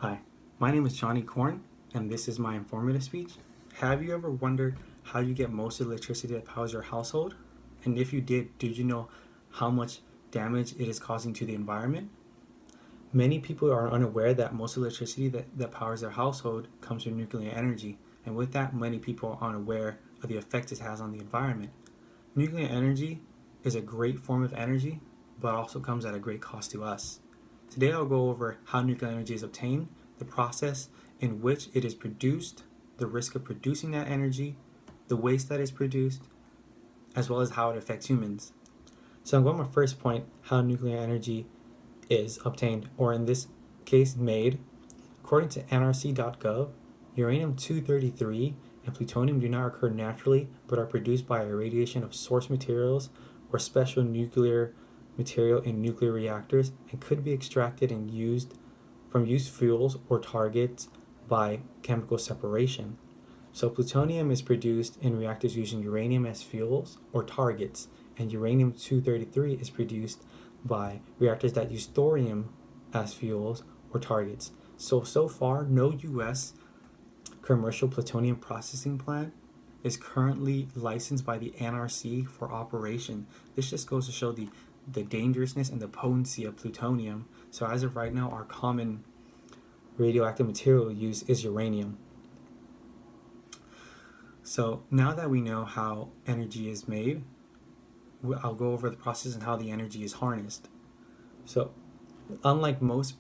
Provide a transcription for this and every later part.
Hi, my name is Johnny Korn, and this is my informative speech. Have you ever wondered how you get most of the electricity that powers your household? And if you did you know how much damage it is causing to the environment? Many people are unaware that most electricity that powers their household comes from nuclear energy, and with that, many people are unaware of the effect it has on the environment. Nuclear energy is a great form of energy, but also comes at a great cost to us. Today I'll go over how nuclear energy is obtained, the process in which it is produced, the risk of producing that energy, the waste that is produced, as well as how it affects humans. So I'm going to my first point, how nuclear energy is obtained, or in this case made. According to nrc.gov, uranium-233 and plutonium do not occur naturally but are produced by irradiation of source materials or special nuclear material in nuclear reactors and could be extracted and used from used fuels or targets by chemical separation. So plutonium is produced in reactors using uranium as fuels or targets, and uranium-233 is produced by reactors that use thorium as fuels or targets. So far, no U.S. commercial plutonium processing plant is currently licensed by the NRC for operation. This just goes to show the dangerousness and the potency of plutonium. So as of right now, our common radioactive material used is uranium. So now that we know how energy is made, I'll go over the process and how the energy is harnessed. So unlike most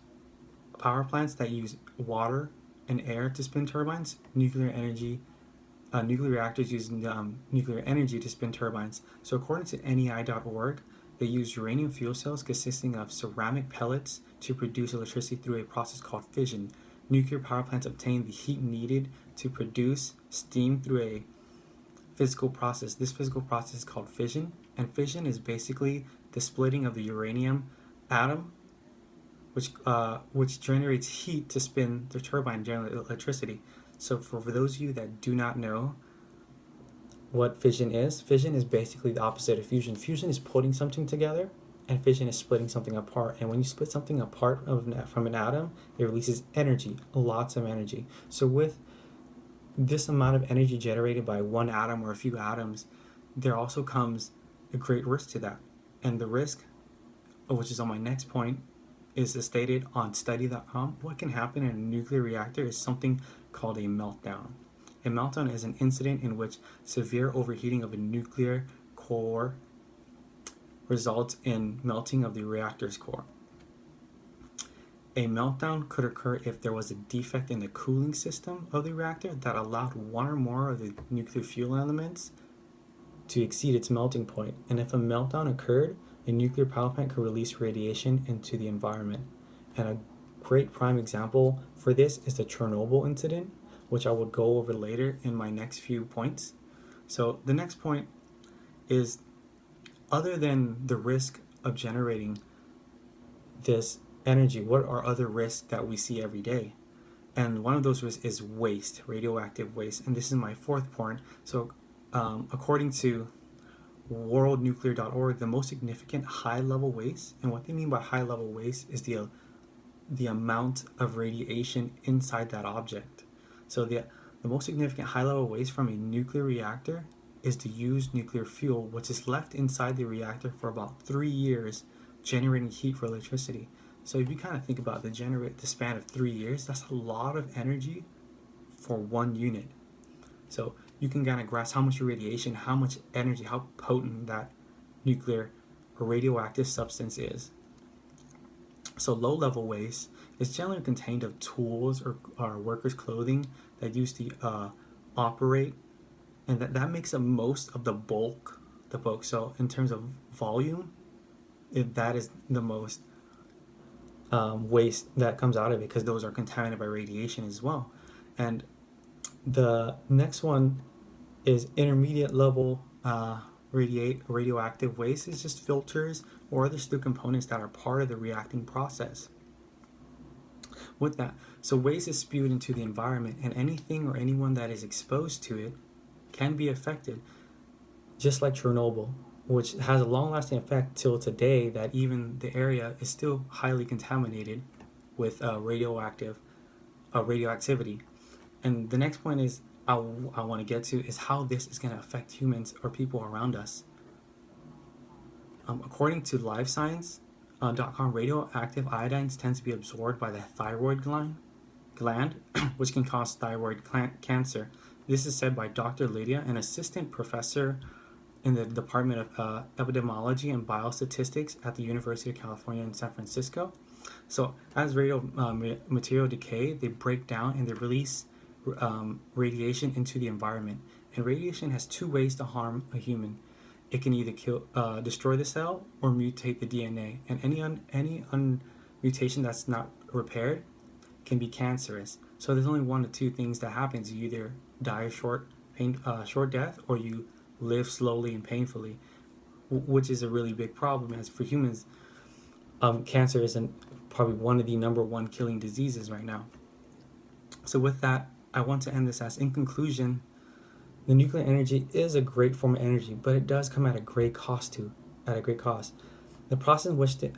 power plants that use water and air to spin turbines, nuclear reactors use nuclear energy to spin turbines. So according to NEI.org, they use uranium fuel cells consisting of ceramic pellets to produce electricity through a process called fission. Nuclear power plants obtain the heat needed to produce steam through a physical process. This physical process is called fission, and fission is basically the splitting of the uranium atom, which generates heat to spin the turbine and generate electricity. So for those of you that do not know what fission is basically the opposite of fusion. Fusion is putting something together, and fission is splitting something apart. And when you split something apart from an atom, it releases energy, lots of energy. So with this amount of energy generated by one atom or a few atoms, there also comes a great risk to that. And the risk, which is on my next point, is stated on study.com. What can happen in a nuclear reactor is something called a meltdown. A meltdown is an incident in which severe overheating of a nuclear core results in melting of the reactor's core. A meltdown could occur if there was a defect in the cooling system of the reactor that allowed one or more of the nuclear fuel elements to exceed its melting point. And if a meltdown occurred, a nuclear power plant could release radiation into the environment. And a great prime example for this is the Chernobyl incident, which I will go over later in my next few points. So the next point is, other than the risk of generating this energy, what are other risks that we see every day? And one of those risks is waste, radioactive waste. And this is my fourth point. So according to worldnuclear.org, the most significant high-level waste, and what they mean by high-level waste is the amount of radiation inside that object. So the most significant high-level waste from a nuclear reactor is the used nuclear fuel, which is left inside the reactor for about 3 years, generating heat for electricity. So if you kind of think about the span of 3 years, that's a lot of energy for one unit. So you can kind of grasp how much radiation, how much energy, how potent that nuclear or radioactive substance is. So low-level waste is generally contained of tools or workers' clothing that used to operate, and that makes up most of the bulk. So in terms of volume, that is the most waste that comes out of it, because those are contaminated by radiation as well. And the next one is intermediate level radioactive waste. Is just filters or other steel components that are part of the reacting process. With that, so waste is spewed into the environment, and anything or anyone that is exposed to it can be affected, just like Chernobyl, which has a long-lasting effect till today, that even the area is still highly contaminated with radioactive radioactivity. And the next point is I want to get to is how this is going to affect humans or people around us. According to LiveScience.com, radioactive iodines tend to be absorbed by the thyroid gland, which can cause thyroid cancer. This is said by Dr. Lydia, an assistant professor in the Department of Epidemiology and Biostatistics at the University of California in San Francisco. So as material decay, they break down and they release radiation into the environment. And radiation has two ways to harm a human. It can either destroy the cell or mutate the DNA. And any mutation that's not repaired can be cancerous. So there's only one of two things that happens. You either die a short death, or you live slowly and painfully, which is a really big problem. As for humans, cancer isn't probably one of the number one killing diseases right now. So with that, I want to end this as, in conclusion, the nuclear energy is a great form of energy, but it does come at a great cost too. At a great cost. The process in which the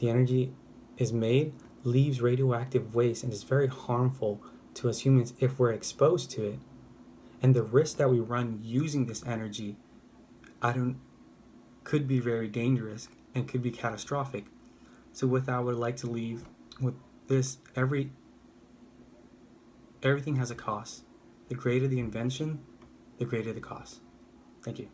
energy is made leaves radioactive waste and is very harmful to us humans if we're exposed to it. And the risk that we run using this energy, could be very dangerous and could be catastrophic. So with that, I would like to leave with this: everything has a cost. The greater the invention, the greater the cost. Thank you.